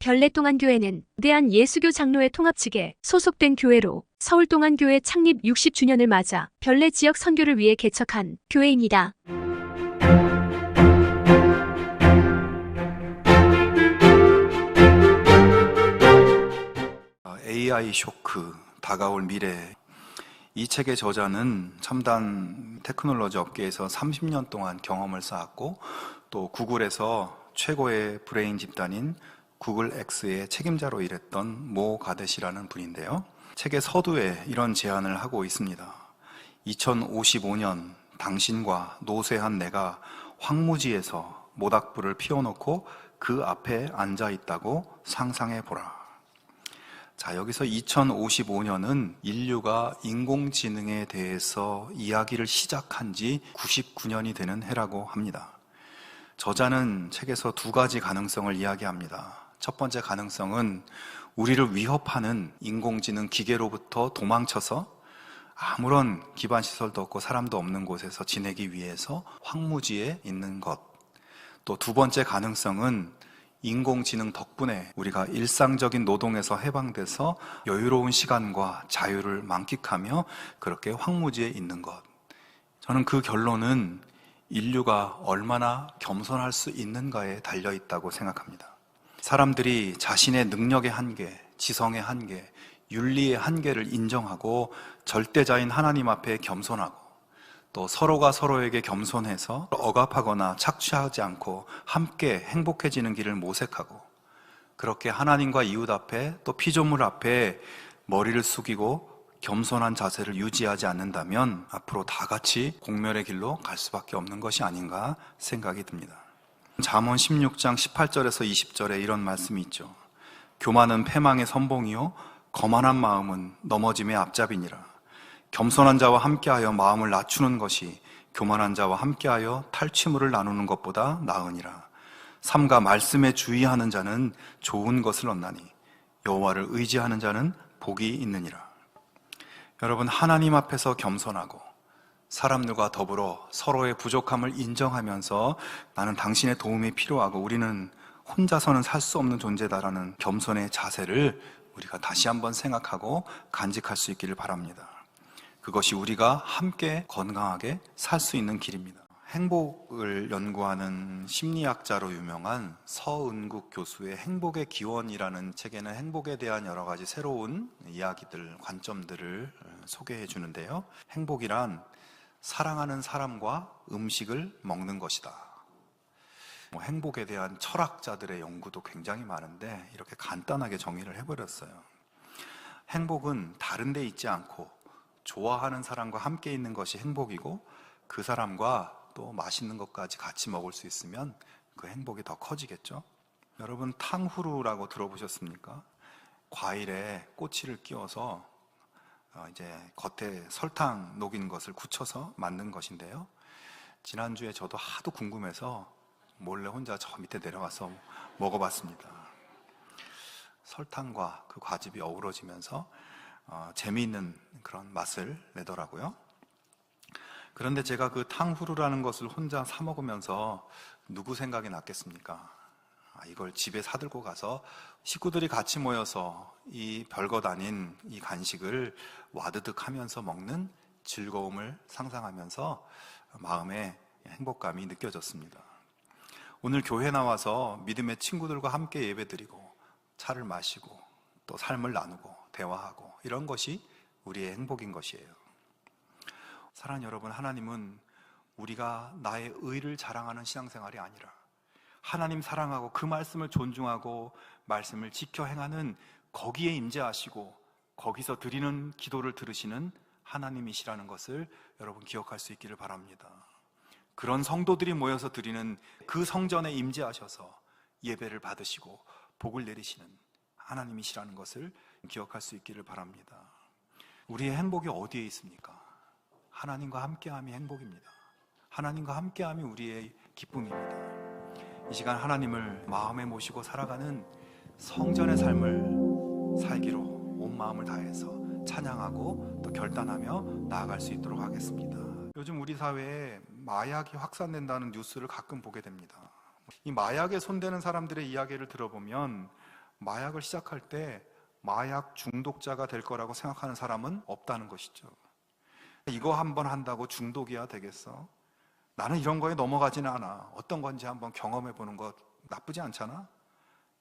별내동안교회는 대한 예수교 장로회 통합 측에 소속된 교회로 서울동안교회 창립 60주년을 맞아 별내 지역 선교를 위해 개척한 교회입니다. AI 쇼크, 다가올 미래. 이 책의 저자는 첨단 테크놀로지 업계에서 30년 동안 경험을 쌓았고 또 구글에서 최고의 브레인 집단인 구글X의 책임자로 일했던 모 가댓이라는 분인데요. 책의 서두에 이런 제안을 하고 있습니다. 2055년 당신과 노쇠한 내가 황무지에서 모닥불을 피워놓고 그 앞에 앉아 있다고 상상해 보라. 자, 여기서 2055년은 인류가 인공지능에 대해서 이야기를 시작한 지 99년이 되는 해라고 합니다. 저자는 책에서 두 가지 가능성을 이야기합니다. 첫 번째 가능성은 우리를 위협하는 인공지능 기계로부터 도망쳐서 아무런 기반시설도 없고 사람도 없는 곳에서 지내기 위해서 황무지에 있는 것. 또 두 번째 가능성은 인공지능 덕분에 우리가 일상적인 노동에서 해방돼서 여유로운 시간과 자유를 만끽하며 그렇게 황무지에 있는 것. 저는 그 결론은 인류가 얼마나 겸손할 수 있는가에 달려있다고 생각합니다. 사람들이 자신의 능력의 한계, 지성의 한계, 윤리의 한계를 인정하고 절대자인 하나님 앞에 겸손하고 또 서로가 서로에게 겸손해서 억압하거나 착취하지 않고 함께 행복해지는 길을 모색하고 그렇게 하나님과 이웃 앞에 또 피조물 앞에 머리를 숙이고 겸손한 자세를 유지하지 않는다면 앞으로 다 같이 공멸의 길로 갈 수밖에 없는 것이 아닌가 생각이 듭니다. 잠언 16장 18절에서 20절에 이런 말씀이 있죠. 교만은 패망의 선봉이요 거만한 마음은 넘어짐의 앞잡이니라. 겸손한 자와 함께하여 마음을 낮추는 것이 교만한 자와 함께하여 탈취물을 나누는 것보다 나으니라. 삼가 말씀에 주의하는 자는 좋은 것을 얻나니 여호와를 의지하는 자는 복이 있느니라. 여러분, 하나님 앞에서 겸손하고 사람들과 더불어 서로의 부족함을 인정하면서 나는 당신의 도움이 필요하고 우리는 혼자서는 살 수 없는 존재다라는 겸손의 자세를 우리가 다시 한번 생각하고 간직할 수 있기를 바랍니다. 그것이 우리가 함께 건강하게 살 수 있는 길입니다. 행복을 연구하는 심리학자로 유명한 서은국 교수의 행복의 기원이라는 책에는 행복에 대한 여러 가지 새로운 이야기들, 관점들을 소개해 주는데요. 행복이란 사랑하는 사람과 음식을 먹는 것이다. 행복에 대한 철학자들의 연구도 굉장히 많은데 이렇게 간단하게 정의를 해버렸어요. 행복은 다른 데 있지 않고 좋아하는 사람과 함께 있는 것이 행복이고 그 사람과 또 맛있는 것까지 같이 먹을 수 있으면 그 행복이 더 커지겠죠. 여러분, 탕후루라고 들어보셨습니까? 과일에 꼬치를 끼워서 이제 겉에 설탕 녹인 것을 굳혀서 만든 것인데요. 지난주에 저도 하도 궁금해서 몰래 혼자 저 밑에 내려가서 먹어봤습니다. 설탕과 그 과즙이 어우러지면서 재미있는 그런 맛을 내더라고요. 그런데 제가 그 탕후루라는 것을 혼자 사 먹으면서 누구 생각이 났겠습니까? 이걸 집에 사들고 가서 식구들이 같이 모여서 이 별것 아닌 이 간식을 와드득 하면서 먹는 즐거움을 상상하면서 마음에 행복감이 느껴졌습니다. 오늘 교회 나와서 믿음의 친구들과 함께 예배드리고 차를 마시고 또 삶을 나누고 대화하고 이런 것이 우리의 행복인 것이에요. 사랑하는 여러분, 하나님은 우리가 나의 의를 자랑하는 신앙생활이 아니라 하나님 사랑하고 그 말씀을 존중하고 말씀을 지켜 행하는 거기에 임재하시고 거기서 드리는 기도를 들으시는 하나님이시라는 것을 여러분 기억할 수 있기를 바랍니다. 그런 성도들이 모여서 드리는 그 성전에 임재하셔서 예배를 받으시고 복을 내리시는 하나님이시라는 것을 기억할 수 있기를 바랍니다. 우리의 행복이 어디에 있습니까? 하나님과 함께함이 행복입니다. 하나님과 함께함이 우리의 기쁨입니다. 이 시간 하나님을 마음에 모시고 살아가는 성전의 삶을 살기로 온 마음을 다해서 찬양하고 또 결단하며 나아갈 수 있도록 하겠습니다. 요즘 우리 사회에 마약이 확산된다는 뉴스를 가끔 보게 됩니다. 이 마약에 손대는 사람들의 이야기를 들어보면 마약을 시작할 때 마약 중독자가 될 거라고 생각하는 사람은 없다는 것이죠. 이거 한번 한다고 중독이야 되겠어? 나는 이런 거에 넘어가지는 않아. 어떤 건지 한번 경험해 보는 것 나쁘지 않잖아?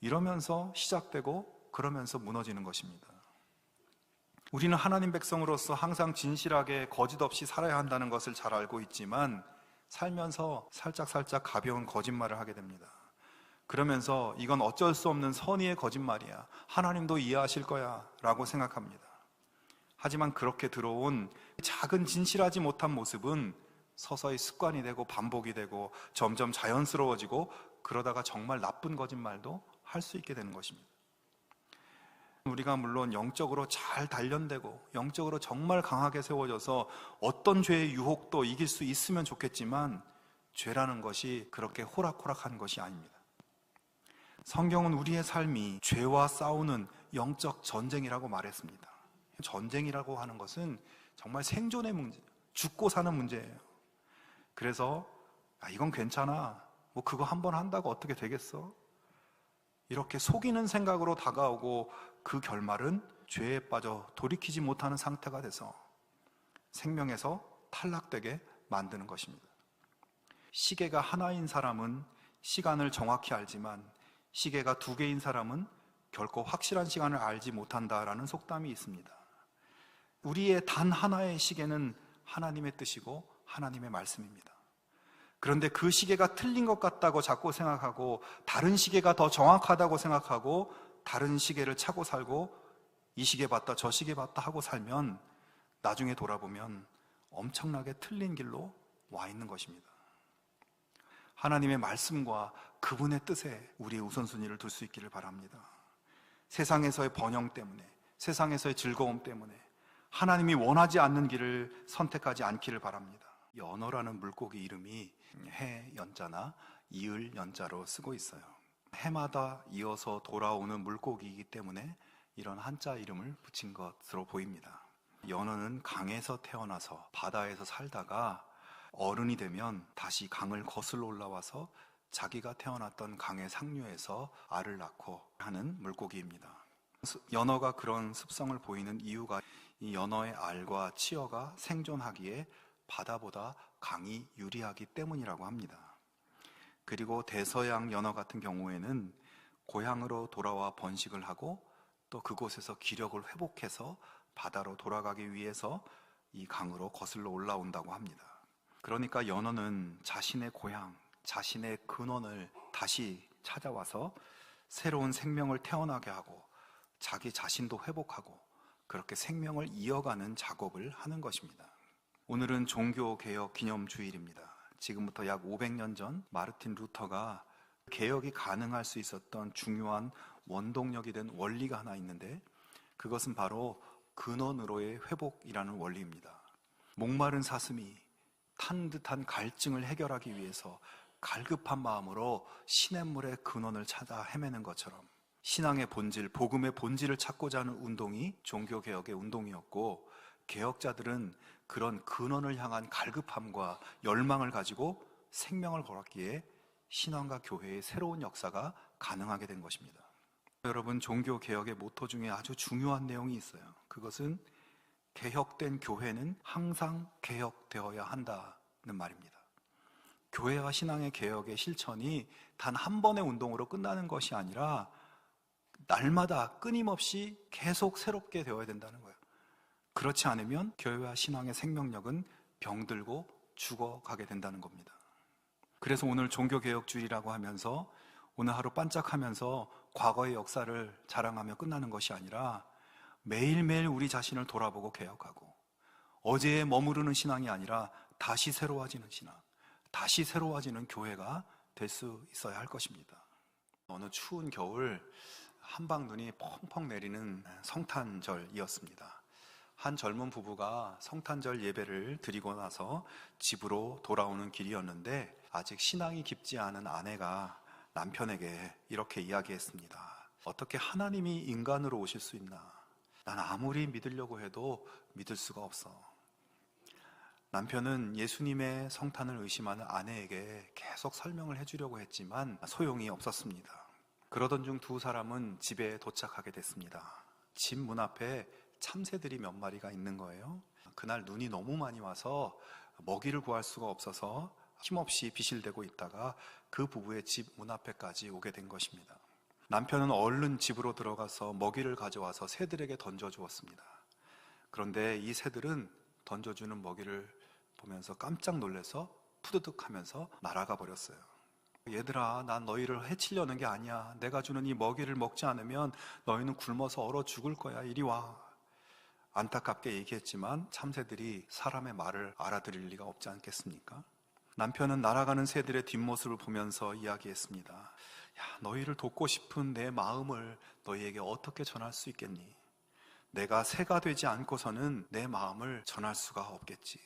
이러면서 시작되고 그러면서 무너지는 것입니다. 우리는 하나님 백성으로서 항상 진실하게 거짓 없이 살아야 한다는 것을 잘 알고 있지만 살면서 살짝 가벼운 거짓말을 하게 됩니다. 그러면서 이건 어쩔 수 없는 선의의 거짓말이야. 하나님도 이해하실 거야 라고 생각합니다. 하지만 그렇게 들어온 작은 진실하지 못한 모습은 서서히 습관이 되고 반복이 되고 점점 자연스러워지고 그러다가 정말 나쁜 거짓말도 할 수 있게 되는 것입니다. 우리가 물론 영적으로 잘 단련되고 영적으로 정말 강하게 세워져서 어떤 죄의 유혹도 이길 수 있으면 좋겠지만 죄라는 것이 그렇게 호락호락한 것이 아닙니다. 성경은 우리의 삶이 죄와 싸우는 영적 전쟁이라고 말했습니다. 전쟁이라고 하는 것은 정말 생존의 문제, 죽고 사는 문제예요. 그래서 이건 괜찮아, 뭐 그거 한번 한다고 어떻게 되겠어? 이렇게 속이는 생각으로 다가오고 그 결말은 죄에 빠져 돌이키지 못하는 상태가 돼서 생명에서 탈락되게 만드는 것입니다. 시계가 하나인 사람은 시간을 정확히 알지만 시계가 두 개인 사람은 결코 확실한 시간을 알지 못한다라는 속담이 있습니다. 우리의 단 하나의 시계는 하나님의 뜻이고 하나님의 말씀입니다. 그런데 그 시계가 틀린 것 같다고 자꾸 생각하고 다른 시계가 더 정확하다고 생각하고 다른 시계를 차고 살고 이 시계 봤다 저 시계 봤다 하고 살면 나중에 돌아보면 엄청나게 틀린 길로 와 있는 것입니다. 하나님의 말씀과 그분의 뜻에 우리의 우선순위를 둘 수 있기를 바랍니다. 세상에서의 번영 때문에, 세상에서의 즐거움 때문에 하나님이 원하지 않는 길을 선택하지 않기를 바랍니다. 연어라는 물고기 이름이 해 연자나 이을 연자로 쓰고 있어요. 해마다 이어서 돌아오는 물고기이기 때문에 이런 한자 이름을 붙인 것으로 보입니다. 연어는 강에서 태어나서 바다에서 살다가 어른이 되면 다시 강을 거슬러 올라와서 자기가 태어났던 강의 상류에서 알을 낳고 하는 물고기입니다. 연어가 그런 습성을 보이는 이유가 이 연어의 알과 치어가 생존하기에 바다보다 강이 유리하기 때문이라고 합니다. 그리고 대서양 연어 같은 경우에는 고향으로 돌아와 번식을 하고 또 그곳에서 기력을 회복해서 바다로 돌아가기 위해서 이 강으로 거슬러 올라온다고 합니다. 그러니까 연어는 자신의 고향, 자신의 근원을 다시 찾아와서 새로운 생명을 태어나게 하고 자기 자신도 회복하고 그렇게 생명을 이어가는 작업을 하는 것입니다. 오늘은 종교개혁 기념주일입니다. 지금부터 약 500년 전 마르틴 루터가 개혁이 가능할 수 있었던 중요한 원동력이 된 원리가 하나 있는데 그것은 바로 근원으로의 회복이라는 원리입니다. 목마른 사슴이 탄 듯한 갈증을 해결하기 위해서 갈급한 마음으로 시냇물의 근원을 찾아 헤매는 것처럼 신앙의 본질, 복음의 본질을 찾고자 하는 운동이 종교개혁의 운동이었고 개혁자들은 그런 근원을 향한 갈급함과 열망을 가지고 생명을 걸었기에 신앙과 교회의 새로운 역사가 가능하게 된 것입니다. 여러분, 종교개혁의 모토 중에 아주 중요한 내용이 있어요. 그것은 개혁된 교회는 항상 개혁되어야 한다는 말입니다. 교회와 신앙의 개혁의 실천이 단 한 번의 운동으로 끝나는 것이 아니라 날마다 끊임없이 계속 새롭게 되어야 된다는 거예요. 그렇지 않으면 교회와 신앙의 생명력은 병들고 죽어가게 된다는 겁니다. 그래서 오늘 종교개혁주일이라고 하면서 오늘 하루 반짝하면서 과거의 역사를 자랑하며 끝나는 것이 아니라 매일매일 우리 자신을 돌아보고 개혁하고 어제에 머무르는 신앙이 아니라 다시 새로워지는 신앙, 다시 새로워지는 교회가 될 수 있어야 할 것입니다. 어느 추운 겨울 한방눈이 펑펑 내리는 성탄절이었습니다. 한 젊은 부부가 성탄절 예배를 드리고 나서 집으로 돌아오는 길이었는데 아직 신앙이 깊지 않은 아내가 남편에게 이렇게 이야기했습니다. 어떻게 하나님이 인간으로 오실 수 있나? 난 아무리 믿으려고 해도 믿을 수가 없어. 남편은 예수님의 성탄을 의심하는 아내에게 계속 설명을 해주려고 했지만 소용이 없었습니다. 그러던 중 두 사람은 집에 도착하게 됐습니다. 집 문 앞에 참새들이 몇 마리가 있는 거예요. 그날 눈이 너무 많이 와서 먹이를 구할 수가 없어서 힘없이 비실대고 있다가 그 부부의 집 문 앞에까지 오게 된 것입니다. 남편은 얼른 집으로 들어가서 먹이를 가져와서 새들에게 던져주었습니다. 그런데 이 새들은 던져주는 먹이를 보면서 깜짝 놀라서 푸드득 하면서 날아가 버렸어요. 얘들아, 난 너희를 해치려는 게 아니야. 내가 주는 이 먹이를 먹지 않으면 너희는 굶어서 얼어 죽을 거야. 이리 와. 안타깝게 얘기했지만 참새들이 사람의 말을 알아들을 리가 없지 않겠습니까? 남편은 날아가는 새들의 뒷모습을 보면서 이야기했습니다. 야, 너희를 돕고 싶은 내 마음을 너희에게 어떻게 전할 수 있겠니? 내가 새가 되지 않고서는 내 마음을 전할 수가 없겠지.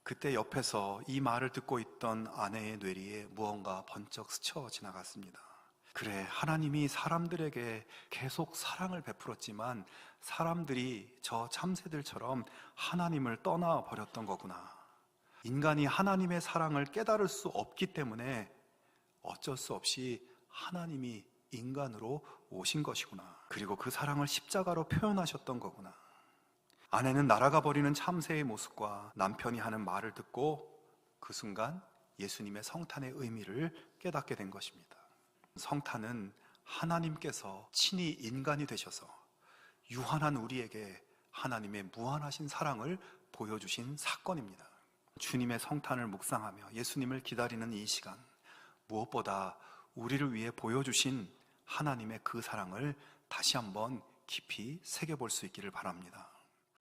그때 옆에서 이 말을 듣고 있던 아내의 뇌리에 무언가 번쩍 스쳐 지나갔습니다. 그래, 하나님이 사람들에게 계속 사랑을 베풀었지만 사람들이 저 참새들처럼 하나님을 떠나버렸던 거구나. 인간이 하나님의 사랑을 깨달을 수 없기 때문에 어쩔 수 없이 하나님이 인간으로 오신 것이구나. 그리고 그 사랑을 십자가로 표현하셨던 거구나. 아내는 날아가 버리는 참새의 모습과 남편이 하는 말을 듣고 그 순간 예수님의 성탄의 의미를 깨닫게 된 것입니다. 성탄은 하나님께서 친히 인간이 되셔서 유한한 우리에게 하나님의 무한하신 사랑을 보여주신 사건입니다. 주님의 성탄을 묵상하며 예수님을 기다리는 이 시간, 무엇보다 우리를 위해 보여주신 하나님의 그 사랑을 다시 한번 깊이 새겨볼 수 있기를 바랍니다.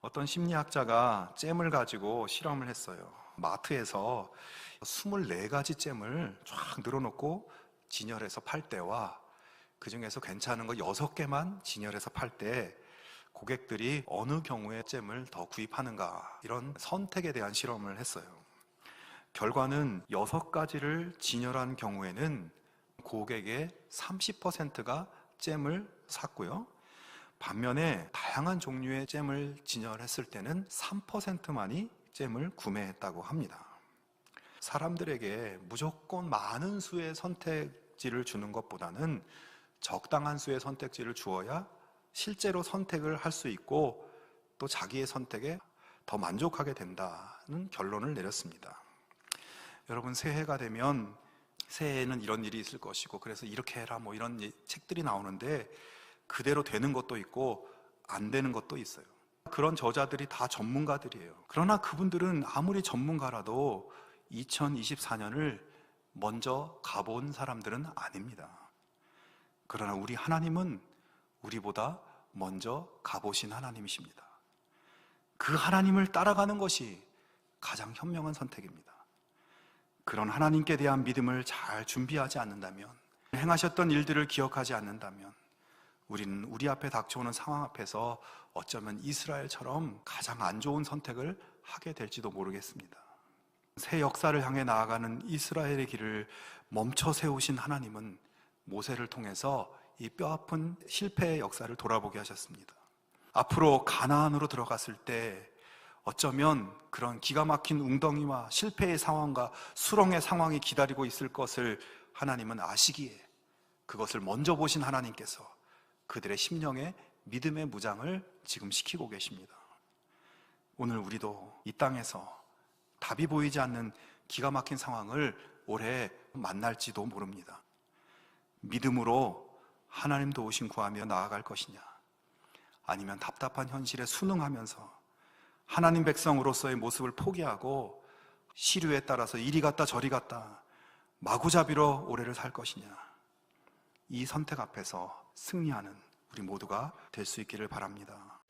어떤 심리학자가 잼을 가지고 실험을 했어요. 마트에서 24가지 잼을 쫙 늘어놓고 진열해서 팔 때와 그 중에서 괜찮은 거 6개만 진열해서 팔 때 고객들이 어느 경우에 잼을 더 구입하는가, 이런 선택에 대한 실험을 했어요. 결과는 6가지를 진열한 경우에는 고객의 30%가 잼을 샀고요. 반면에 다양한 종류의 잼을 진열했을 때는 3%만이 잼을 구매했다고 합니다. 사람들에게 무조건 많은 수의 선택지를 주는 것보다는 적당한 수의 선택지를 주어야 실제로 선택을 할 수 있고 또 자기의 선택에 더 만족하게 된다는 결론을 내렸습니다. 여러분, 새해가 되면 새해에는 이런 일이 있을 것이고 그래서 이렇게 해라 뭐 이런 책들이 나오는데 그대로 되는 것도 있고 안 되는 것도 있어요. 그런 저자들이 다 전문가들이에요. 그러나 그분들은 아무리 전문가라도 2024년을 먼저 가본 사람들은 아닙니다. 그러나 우리 하나님은 우리보다 먼저 가보신 하나님이십니다. 그 하나님을 따라가는 것이 가장 현명한 선택입니다. 그런 하나님께 대한 믿음을 잘 준비하지 않는다면, 행하셨던 일들을 기억하지 않는다면 우리는 우리 앞에 닥쳐오는 상황 앞에서 어쩌면 이스라엘처럼 가장 안 좋은 선택을 하게 될지도 모르겠습니다. 새 역사를 향해 나아가는 이스라엘의 길을 멈춰 세우신 하나님은 모세를 통해서 이 뼈아픈 실패의 역사를 돌아보게 하셨습니다. 앞으로 가나안으로 들어갔을 때 어쩌면 그런 기가 막힌 웅덩이와 실패의 상황과 수렁의 상황이 기다리고 있을 것을 하나님은 아시기에 그것을 먼저 보신 하나님께서 그들의 심령에 믿음의 무장을 지금 시키고 계십니다. 오늘 우리도 이 땅에서 답이 보이지 않는 기가 막힌 상황을 올해 만날지도 모릅니다. 믿음으로 하나님 도우심 구하며 나아갈 것이냐, 아니면 답답한 현실에 순응하면서 하나님 백성으로서의 모습을 포기하고 시류에 따라서 이리 갔다 저리 갔다 마구잡이로 올해를 살 것이냐, 이 선택 앞에서 승리하는 우리 모두가 될 수 있기를 바랍니다.